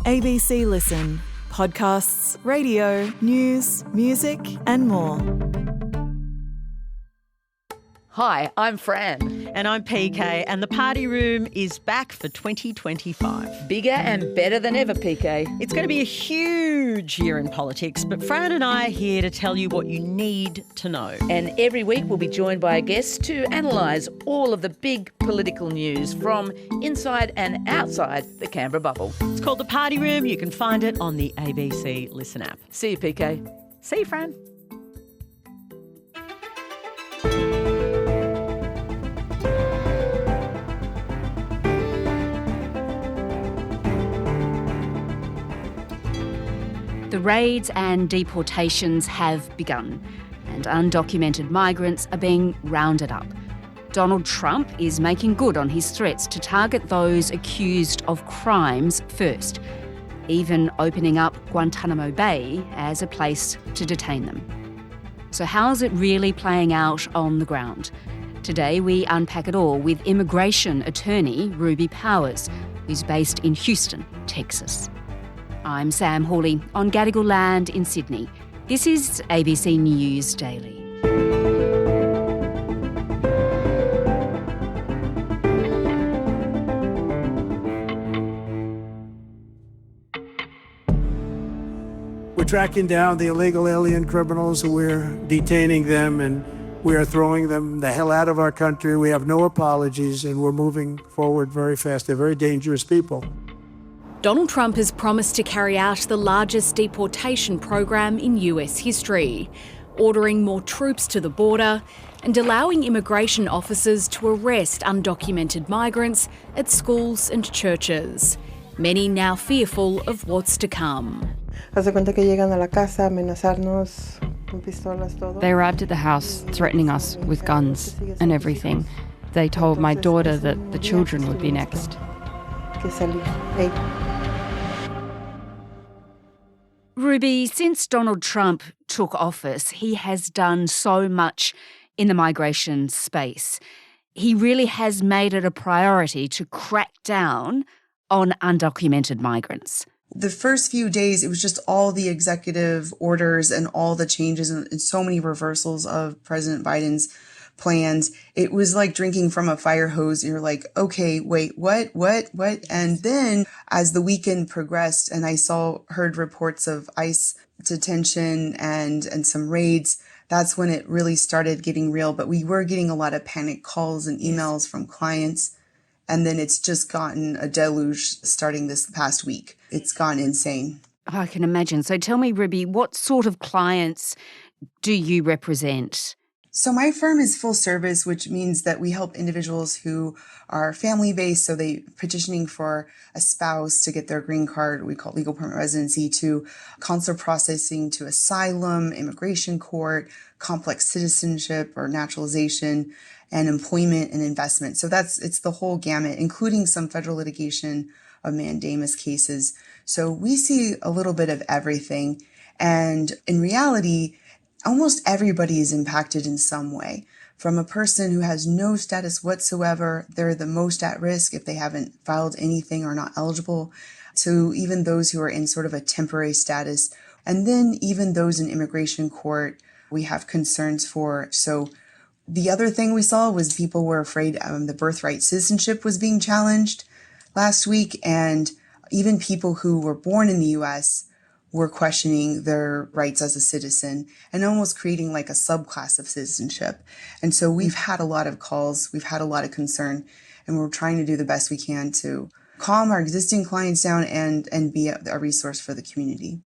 ABC Listen. Podcasts, radio, news, music and more. Hi, I'm Fran. And I'm PK, and the Party Room is back for 2025. Bigger and better than ever, PK. It's going to be a huge year in politics, but Fran and I are here to tell you what you need to know. And every week we'll be joined by a guest to analyse all of the big political news from inside and outside the Canberra bubble. It's called the Party Room. You can find it on the ABC Listen app. See you, PK. See you, Fran. The raids and deportations have begun, and undocumented migrants are being rounded up. Donald Trump is making good on his threats to target those accused of crimes first, even opening up Guantanamo Bay as a place to detain them. So how's it really playing out on the ground? Today we unpack it all with immigration attorney Ruby Powers, who's based in Houston, Texas. I'm Sam Hawley on Gadigal land in Sydney. This is ABC News Daily. We're tracking down the illegal alien criminals, we're detaining them, and we are throwing them the hell out of our country. We have no apologies, and we're moving forward very fast. They're very dangerous people. Donald Trump has promised to carry out the largest deportation program in US history, ordering more troops to the border and allowing immigration officers to arrest undocumented migrants at schools and churches. Many now fearful of what's to come. Haz de cuenta que llegan a la casa a amenazarnos con pistolas, todo. They arrived at the house threatening us with guns and everything. They told my daughter that the children would be next. Que salí. Hey. Ruby, since Donald Trump took office, he has done so much in the migration space. He really has made it a priority to crack down on undocumented migrants. The first few days, it was just all the executive orders and all the changes and so many reversals of President Biden's plans. It was like drinking from a fire hose. You're like, okay, wait, what? And then as the weekend progressed and I heard reports of ICE detention and some raids, that's when it really started getting real. But we were getting a lot of panic calls and emails from clients. And then it's just gotten a deluge starting this past week. It's gone insane. I can imagine. So tell me, Ruby, what sort of clients do you represent? So my firm is full service, which means that we help individuals who are family-based, so they petitioning for a spouse to get their green card, we call it legal permanent residency, to consular processing, to asylum, immigration court, complex citizenship or naturalization, and employment and investment. So it's the whole gamut, including some federal litigation of mandamus cases. So we see a little bit of everything. And in reality, almost everybody is impacted in some way. From a person who has no status whatsoever, they're the most at risk if they haven't filed anything or not eligible, to even those who are in sort of a temporary status. And then even those in immigration court, we have concerns for. So the other thing we saw was people were afraid the birthright citizenship was being challenged last week. And even people who were born in the U.S. were questioning their rights as a citizen and almost creating like a subclass of citizenship. And so we've had a lot of calls, we've had a lot of concern, and we're trying to do the best we can to calm our existing clients down and be a resource for the community.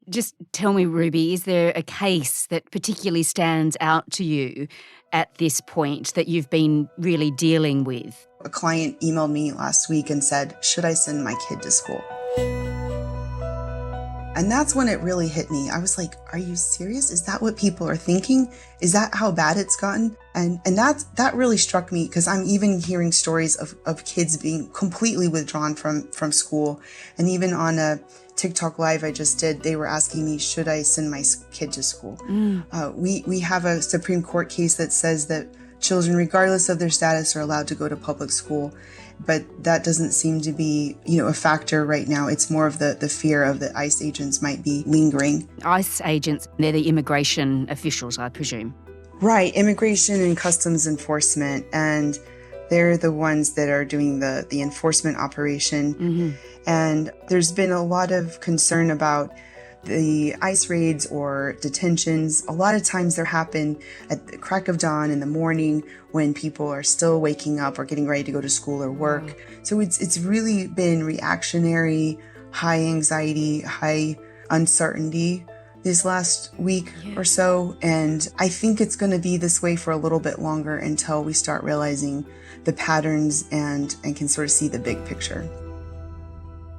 Just tell me, Ruby, is there a case that particularly stands out to you at this point that you've been really dealing with? A client emailed me last week and said, should I send my kid to school? And that's when it really hit me. I was like, are you serious? Is that what people are thinking? Is that how bad it's gotten? And that really struck me, because I'm even hearing stories of kids being completely withdrawn from school. And even on a TikTok live I just did, they were asking me, should I send my kid to school? We have a Supreme Court case that says that children, regardless of their status, are allowed to go to public school. but that doesn't seem to be, a factor right now. It's more of the fear of the ICE agents might be lingering. ICE agents, they're the immigration officials, I presume. Right, immigration and customs enforcement, and they're the ones that are doing the enforcement operation. Mm-hmm. And there's been a lot of concern about the ICE raids or detentions. A lot of times they happen at the crack of dawn in the morning when people are still waking up or getting ready to go to school or work. So it's really been reactionary, high anxiety, high uncertainty this last week or so. And I think it's going to be this way for a little bit longer until we start realizing the patterns and can sort of see the big picture.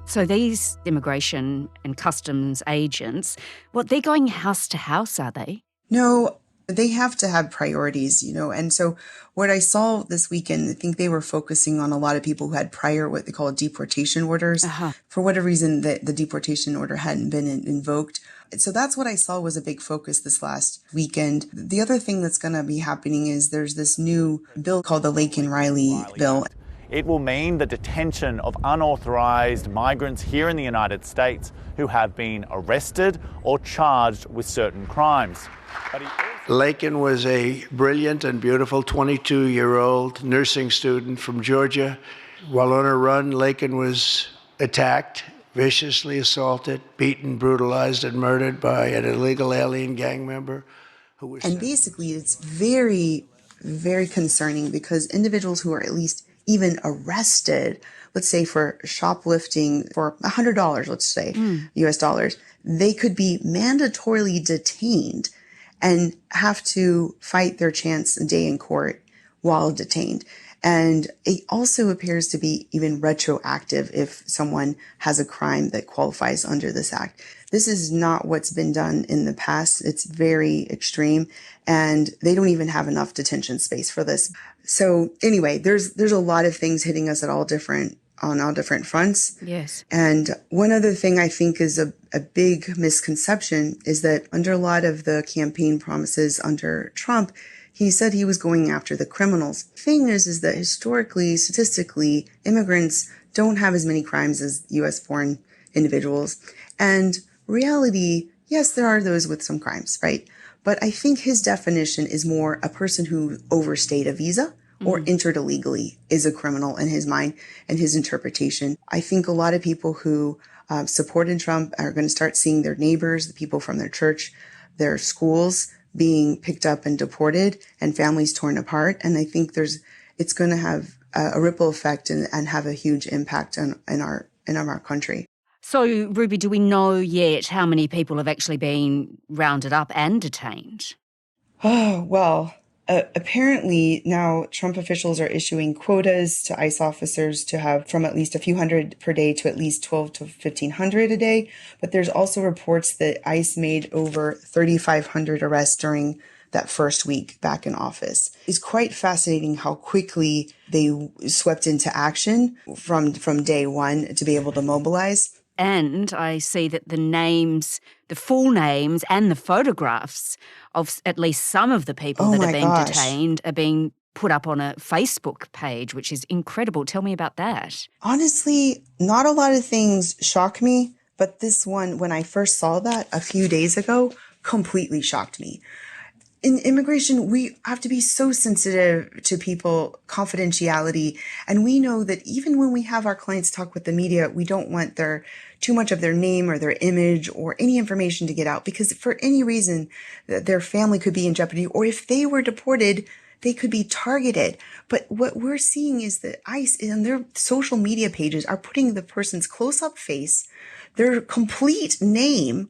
So these immigration and customs agents, they're going house to house, are they? No, they have to have priorities, and so what I saw this weekend, I think they were focusing on a lot of people who had prior, what they call deportation orders. For whatever reason, the deportation order hadn't been invoked. So that's what I saw was a big focus this last weekend. The other thing that's going to be happening is there's this new bill called the Laken-Riley bill. It will mean the detention of unauthorized migrants here in the United States who have been arrested or charged with certain crimes. Laken was a brilliant and beautiful 22-year-old nursing student from Georgia. While on a run, Laken was attacked, viciously assaulted, beaten, brutalized, and murdered by an illegal alien gang member who was... And basically, it's very, very concerning because individuals who are at least even arrested, let's say for shoplifting for $100, let's say, US dollars, they could be mandatorily detained and have to fight their chance a day in court while detained. And it also appears to be even retroactive if someone has a crime that qualifies under this act. This is not what's been done in the past. It's very extreme, and they don't even have enough detention space for this. So anyway, there's a lot of things hitting us on all different fronts. Yes. And one other thing I think is a big misconception is that under a lot of the campaign promises under Trump, he said he was going after the criminals. The thing is that historically, statistically, immigrants don't have as many crimes as U.S. born individuals. And reality, yes, there are those with some crimes, right? But I think his definition is more a person who overstayed a visa or entered illegally is a criminal in his mind and his interpretation. I think a lot of people who supported Trump are going to start seeing their neighbors, the people from their church, their schools being picked up and deported and families torn apart. And I think it's going to have a ripple effect and have a huge impact in our country. So, Ruby, do we know yet how many people have actually been rounded up and detained? Oh, well, apparently now Trump officials are issuing quotas to ICE officers to have from at least a few hundred per day to at least 12 to 1,500 a day. But there's also reports that ICE made over 3,500 arrests during that first week back in office. It's quite fascinating how quickly they swept into action from day one to be able to mobilize. And I see that the full names and the photographs of at least some of the people that are being detained are being put up on a Facebook page, which is incredible. Tell me about that. Honestly, not a lot of things shock me, but this one, when I first saw that a few days ago, completely shocked me. In immigration, we have to be so sensitive to people, confidentiality. And we know that even when we have our clients talk with the media, we don't want too much of their name or their image or any information to get out, because for any reason their family could be in jeopardy, or if they were deported, they could be targeted. But what we're seeing is that ICE and their social media pages are putting the person's close-up face, their complete name,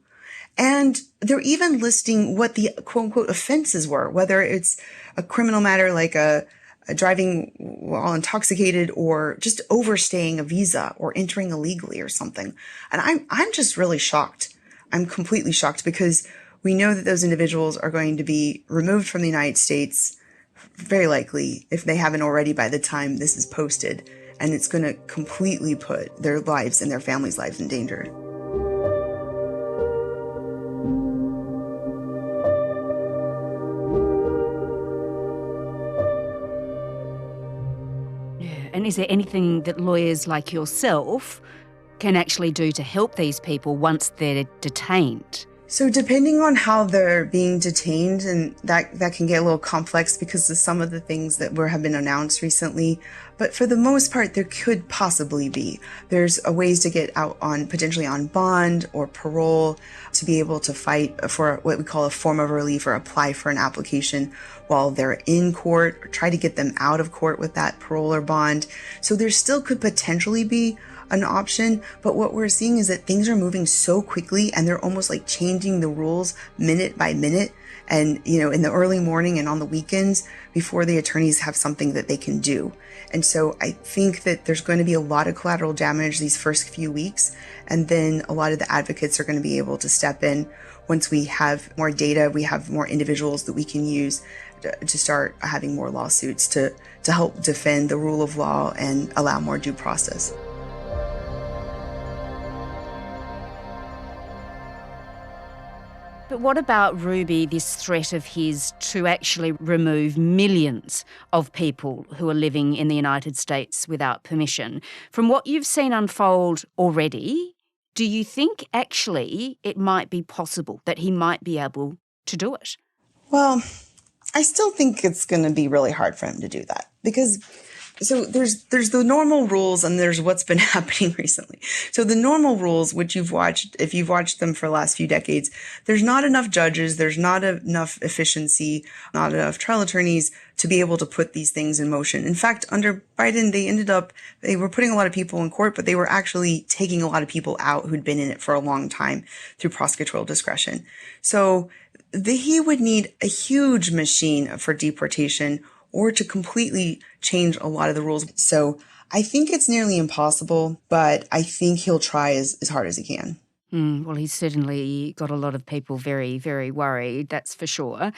and they're even listing what the quote-unquote offenses were, whether it's a criminal matter like a driving while intoxicated or just overstaying a visa or entering illegally or something. And I'm just really shocked. I'm completely shocked because we know that those individuals are going to be removed from the United States, very likely, if they haven't already by the time this is posted. And it's going to completely put their lives and their families' lives in danger. happen? Is there anything that lawyers like yourself can actually do to help these people once they're detained? So depending on how they're being detained, and that can get a little complex because of some of the things that have been announced recently, but for the most part, there could possibly be. There's ways to get out on potentially on bond or parole to be able to fight for what we call a form of relief or apply for an application while they're in court, or try to get them out of court with that parole or bond. So there still could potentially be an option, but what we're seeing is that things are moving so quickly and they're almost like changing the rules minute by minute, and in the early morning and on the weekends before the attorneys have something that they can do. And so I think that there's going to be a lot of collateral damage these first few weeks, and then a lot of the advocates are going to be able to step in once we have more data, we have more individuals that we can use to start having more lawsuits to help defend the rule of law and allow more due process. But what about, Ruby, this threat of his to actually remove millions of people who are living in the United States without permission? From what you've seen unfold already, do you think actually it might be possible that he might be able to do it? Well, I still think it's going to be really hard for him to do that because so there's the normal rules and there's what's been happening recently. So the normal rules, which you've watched, if you've watched them for the last few decades, there's not enough judges, there's not enough efficiency, not enough trial attorneys to be able to put these things in motion. In fact, under Biden, they were putting a lot of people in court, but they were actually taking a lot of people out who'd been in it for a long time through prosecutorial discretion. So he would need a huge machine for deportation or to completely change a lot of the rules. So I think it's nearly impossible, but I think he'll try as hard as he can. Well, he's certainly got a lot of people very, very worried, that's for sure.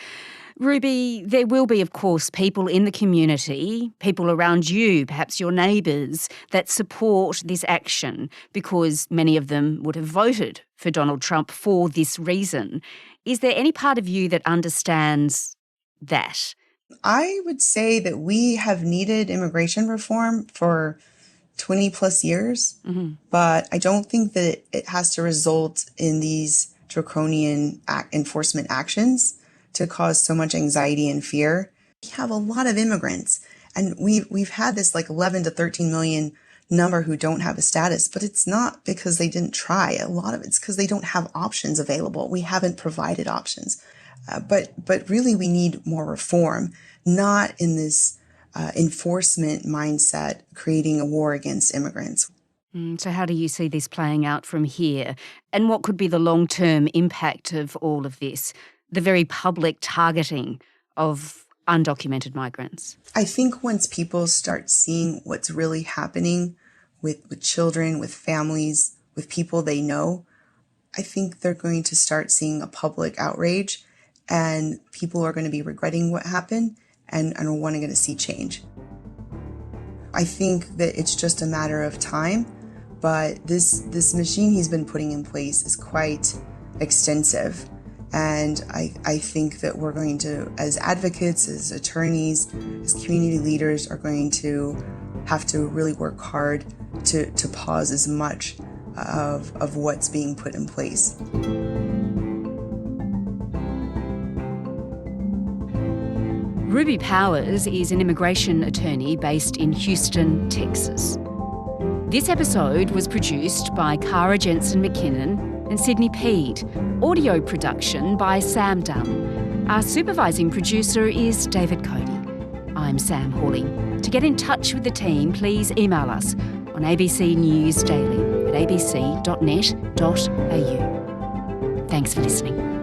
Ruby, there will be, of course, people in the community, people around you, perhaps your neighbours, that support this action because many of them would have voted for Donald Trump for this reason. Is there any part of you that understands that? I would say that we have needed immigration reform for 20 plus years, but I don't think that it has to result in these draconian enforcement actions to cause so much anxiety and fear. We have a lot of immigrants, and we've had this like 11 to 13 million number who don't have a status, but it's not because they didn't try. A lot of it's because they don't have options available. We haven't provided options. But really we need more reform, not in this enforcement mindset, creating a war against immigrants. So how do you see this playing out from here? And what could be the long-term impact of all of this, the very public targeting of undocumented migrants? I think once people start seeing what's really happening with children, with families, with people they know, I think they're going to start seeing a public outrage, and people are going to be regretting what happened and are wanting to see change. I think that it's just a matter of time, but this machine he's been putting in place is quite extensive. And I think that we're going to, as advocates, as attorneys, as community leaders, are going to have to really work hard to pause as much of what's being put in place. Ruby Powers is an immigration attorney based in Houston, Texas. This episode was produced by Cara Jensen McKinnon and Sydney Peed. Audio production by Sam Dunn. Our supervising producer is David Cody. I'm Sam Hawley. To get in touch with the team, please email us on ABC News Daily at abc.net.au. Thanks for listening.